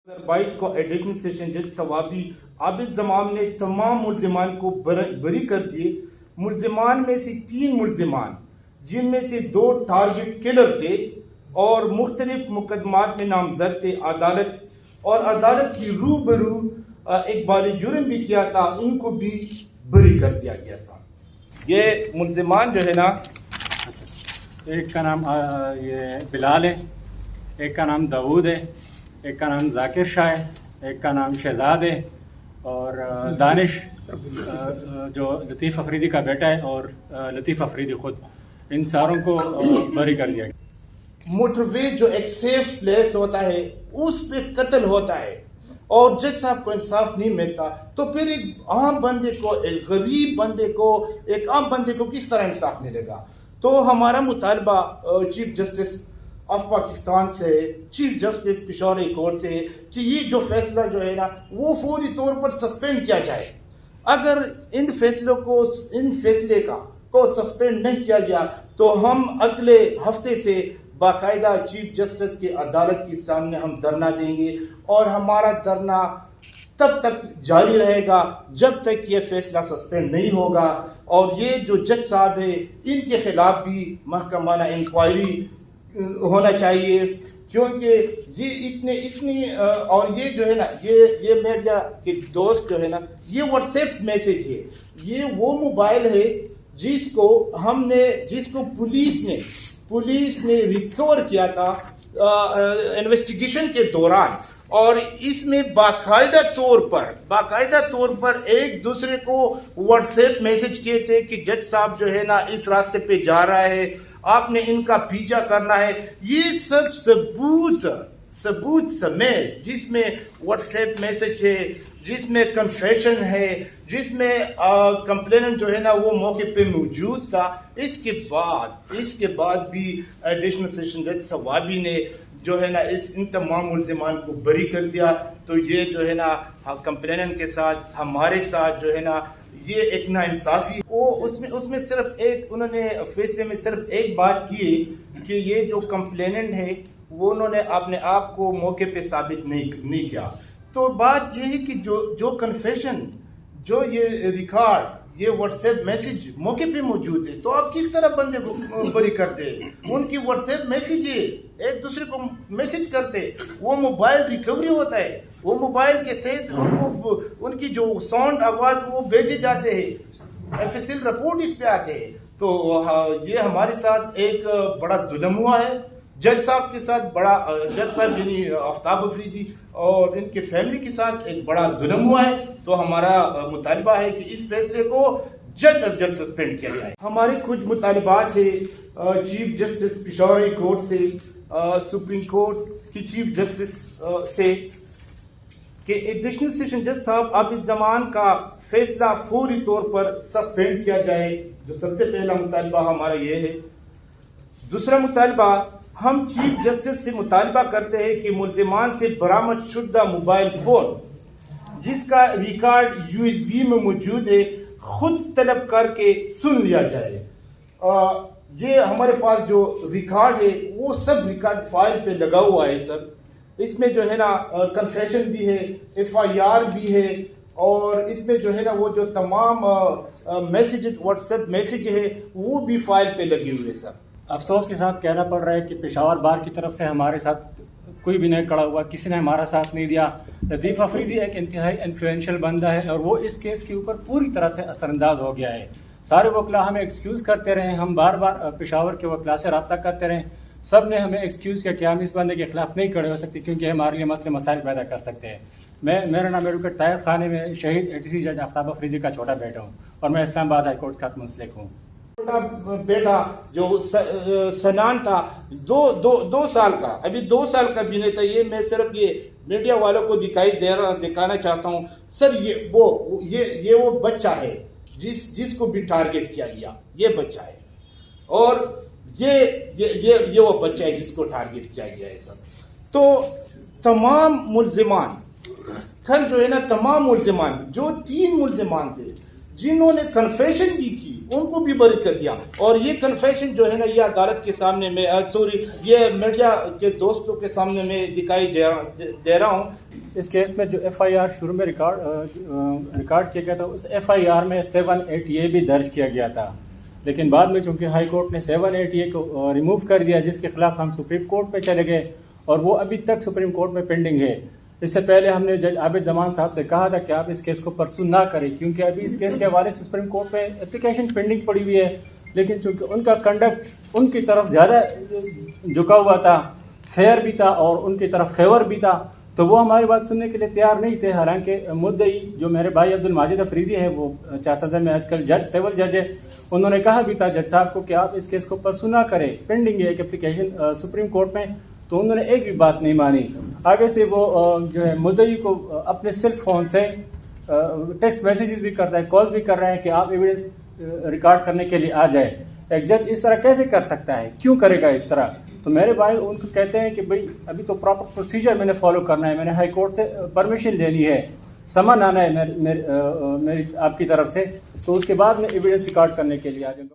22 کو additional session جج ثوابی عابد زمام نے تمام ملزمان کو بری کر دیے۔ ملزمان میں سے 3 ملزمان جن میں سے 2 ٹارگٹ کلر تھے اور مختلف مقدمات میں نامزد تھے، عدالت کی روبرو ایک بار جرم بھی کیا تھا، ان کو بھی بری کر دیا گیا تھا۔ یہ ملزمان جو ہے نا، ایک کا نام یہ بلال ہے، ایک کا نام داؤد ہے، ایک کا نام ذاکر شاہ ہے، ایک کا نام شہزاد ہے، اور دانش جو لطیف افریدی کا بیٹا ہے، اور لطیف افریدی خود، ان ساروں کو بری کر دیا گیا۔ موٹر وے جو ایک سیف پلیس ہوتا ہے اس پہ قتل ہوتا ہے اور جج صاحب کو انصاف نہیں ملتا، تو پھر ایک عام بندے کو، ایک غریب بندے کو، ایک عام بندے کو کس طرح انصاف ملے گا؟ تو ہمارا مطالبہ چیف جسٹس آف پاکستان سے، chief justice Peshawar high court سے، کہ یہ جو فیصلہ جو ہے نا وہ فوری طور پر سسپینڈ کیا جائے۔ اگر ان فیصلے کو سسپینڈ نہیں کیا گیا تو ہم اگلے ہفتے سے باقاعدہ چیف جسٹس کی عدالت کے سامنے ہم دھرنا دیں گے، اور ہمارا دھرنا تب تک جاری رہے گا جب تک یہ فیصلہ سسپینڈ نہیں ہوگا۔ اور یہ جو جج صاحب ہیں ان کے خلاف بھی محکمانہ انکوائری ہونا چاہیے، کیونکہ یہ اتنی اور یہ جو ہے نا، یہ میرا کہ دوست جو ہے نا، یہ واٹس ایپ میسج ہے، یہ وہ موبائل ہے جس کو پولیس نے ریکور کیا تھا انویسٹیگیشن کے دوران، اور اس میں باقاعدہ طور پر ایک دوسرے کو واٹس ایپ میسج کیے تھے کہ جج صاحب جو ہے نا اس راستے پہ جا رہا ہے، آپ نے ان کا پیچھا کرنا ہے۔ یہ سب ثبوت سمیت، جس میں واٹس ایپ میسج ہے، جس میں کنفیشن ہے، جس میں کمپلیننٹ جو ہے نا وہ موقع پہ موجود تھا، اس کے بعد بھی ایڈیشنل سیشن جج ثوابی نے جو ہے نا ان تمام ملزمان کو بری کر دیا۔ تو یہ جو ہے نا کمپلیننٹ کے ساتھ، ہمارے ساتھ جو ہے نا یہ ایک ناانصافی، اس میں صرف ایک، انہوں نے فیصلے میں صرف ایک بات کی کہ یہ جو کمپلیننٹ ہے وہ انہوں نے اپنے آپ کو موقع پہ ثابت نہیں کیا۔ تو بات یہ ہے کہ جو کنفیشن، جو یہ ریکارڈ، یہ واٹس ایپ میسج موقع پہ موجود ہے، تو آپ کس طرح بندے کو بری کرتے ہیں؟ ان کی واٹس ایپ میسج ہے، ایک دوسرے کو میسج کرتے، وہ موبائل ریکوری ہوتا ہے، وہ موبائل کے تحت ان کی جو ساؤنڈ آواز وہ بھیجے جاتے ہیں، FSL رپورٹ اس پہ آتے ہیں۔ تو یہ ہمارے ساتھ ایک بڑا ظلم ہوا ہے، جج صاحب کے ساتھ جج صاحب یعنی آفتاب افریدی اور ان کے فیملی کے ساتھ ایک بڑا ظلم ہوا ہے۔ تو ہمارا مطالبہ ہے کہ اس فیصلے کو جلد از جلد سسپینڈ کیا جائے۔ ہمارے کچھ مطالبات ہیں chief justice Peshawar high court سے، سپریم کورٹ کی چیف جسٹس سے، کہ ایڈیشنل سیشن جج صاحب عابد زمان کا فیصلہ فوری طور پر سسپینڈ کیا جائے۔ جو سب سے پہلا مطالبہ ہمارا یہ ہے۔ دوسرا مطالبہ، ہم چیف جسٹس سے مطالبہ کرتے ہیں کہ ملزمان سے برآمد شدہ موبائل فون جس کا ریکارڈ USB میں موجود ہے خود طلب کر کے سن لیا جائے۔ یہ ہمارے پاس جو ریکارڈ ہے وہ سب ریکارڈ فائل پہ لگا ہوا ہے سر، اس میں جو ہے نا کنفیشن بھی ہے، FIR بھی ہے، اور اس میں جو ہے نا وہ جو تمام میسیج، واٹس ایپ میسیج ہے وہ بھی فائل پہ لگے ہوئے سر۔ افسوس کے ساتھ کہنا پڑ رہا ہے کہ پشاور بار کی طرف سے ہمارے ساتھ کوئی بھی نہیں کھڑا ہوا، کسی نے ہمارا ساتھ نہیں دیا۔ لطیف افریدی ایک انتہائی انفلوئنشل بندہ ہے اور وہ اس کیس کے اوپر پوری طرح سے اثر انداز ہو گیا ہے۔ سارے وکلا ہمیں ایکسکیوز کرتے رہے، ہم بار بار پشاور کے وکلا سے رابطہ کرتے رہے، سب نے ہمیں ایکسکیوز کیا کہ ہم اس بندے کے خلاف نہیں کھڑے ہو سکتے کیونکہ ہمارے لیے مسئلے مسائل پیدا کر سکتے ہیں۔ میرا نام ایڈوکیٹ طاہر خان ہے، میں شہید ATC جج آفتاب افریدی کا چھوٹا بیٹا ہوں اور میں اسلام آباد ہائی کورٹ کا منسلک ہوں۔ بیٹا جو سنان تھا 2 سال کا، ابھی 2 سال کا بھی نہیں تھا، یہ میں صرف یہ میڈیا والوں کو دکھانا چاہتا ہوں سر، یہ وہ بچہ ہے جس کو بھی ٹارگٹ کیا گیا، یہ بچہ ہے، اور یہ وہ بچہ ہے جس کو ٹارگٹ کیا گیا ہے سر۔ تو تمام ملزمان کل جو ہے نا، تمام ملزمان جو 3 ملزمان تھے جنہوں نے کنفیشن بھی کی ان کو بھی بری کر دیا. اور یہ کنفیشن جو ہے نا یہ عدالت کے سامنے میں یہ میڈیا کے دوستوں کے سامنے میں دکھائی دے رہا ہوں. اس کیس میں جو ایف آئی آر شروع میں ریکارڈ کیا گیا تھا اس ایف آئی آر میں 780A بھی درج کیا گیا تھا، لیکن بعد میں چونکہ ہائی کورٹ نے 780A کو ریموو کر دیا، جس کے خلاف ہم سپریم کورٹ پہ چلے گئے اور وہ ابھی تک سپریم کورٹ میں پینڈنگ ہے. اس سے پہلے ہم نے جج عابد زمان صاحب سے کہا تھا کہ آپ اس کیس کو پرسو نہ کریں، کیونکہ ابھی اس کیس کے حوالے سے سپریم کورٹ میں اپلیکیشن پینڈنگ پڑی ہوئی ہے. لیکن چونکہ ان کا کنڈکٹ ان کی طرف زیادہ جھکا ہوا تھا، فیئر بھی تھا اور ان کی طرف فیور بھی تھا، تو وہ ہماری بات سننے کے لیے تیار نہیں تھے. حالانکہ مدعی جو میرے بھائی عبدالماجد افریدی ہیں، وہ چار صدر میں آج کل جج سول جج ہے، انہوں نے کہا بھی تھا جج صاحب کو کہ آپ اس کیس کو پرسو نہ کریں، پینڈنگ ہے ایک اپلیکیشن سپریم کورٹ میں. تو انہوں نے ایک بھی بات نہیں مانی. آگے سے وہ جو ہے مدعی کو اپنے سیل فون سے ٹیکسٹ میسیجز بھی کرتا ہے، کال بھی کر رہے ہیں کہ آپ ایویڈنس ریکارڈ کرنے کے لیے آ جائے. ایک جج اس طرح کیسے کر سکتا ہے؟ کیوں کرے گا اس طرح؟ تو میرے بھائی ان کو کہتے ہیں کہ بھئی ابھی تو پراپر پروسیجر میں نے فالو کرنا ہے، میں نے ہائی کورٹ سے پرمیشن لینی ہے، سمن آنا ہے میری آپ کی طرف سے، تو اس کے بعد میں ایویڈنس ریکارڈ کرنے کے لیے آ جاؤں گا.